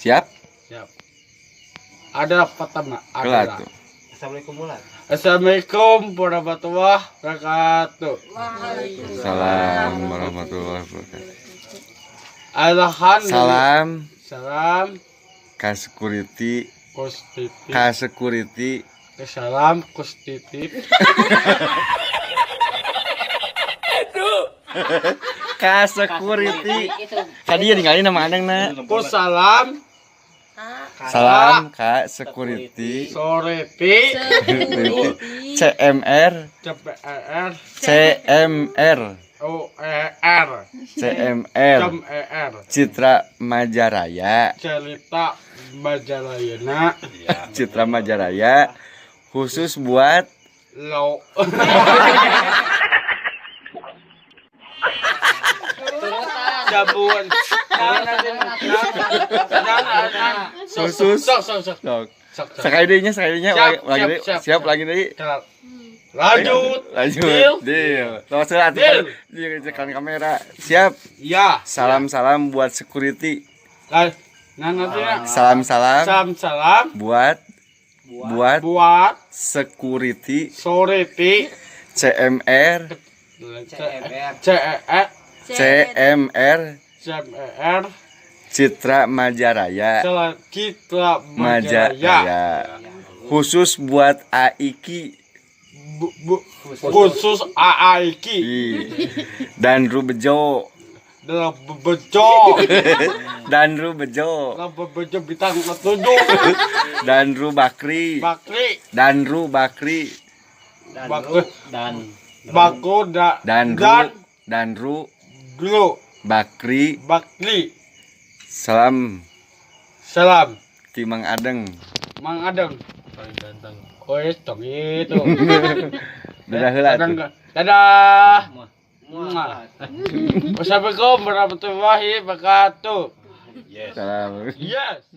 Siap? Siap. Ada pertama. Kelat tuh. Assalamualaikum warahmatullahi wabarakatuh. Salam warahmatullahi wabarakatuh. Alhamdulillah. Salam Salam. ka security. Positif. Ka security. Salam positif. Ka security. Tadi ya ninggalin nama adangna. Salam. Salam ka security. Soreti. CMR. CPR. CMR. OER. CMR. CMR. Citra Majaraya. Cerita Majalayana. Citra Majaraya. Khusus buat Lo. Sabun. khusus. Sok. Sekali dehnya lagi siap lagi deh. Lanjut. Deal. Terus tekan kamera. Siap. Ya. Salam buat security. Nanti Salam buat security. Soreti. CMR. CMR. Citra Majaraya. Citra Majaraya. Majaraya. Khusus buat AIKI. Khusus AIKI. Dan Rubejo. Dalam bejo. Dan Rubejo. Dalam bejo bintang 7. Dan Rubakri. Bakri. Dan Rubakri. Dan Ru Dulu. Bakri. Salam. Ki Mang Adeng. Mang Adeng. Paling ganteng. Oh ya, itu. Dadah heula. Dadah. Wassalamualaikum warahmatullahi wabarakatuh. Salam. Yes.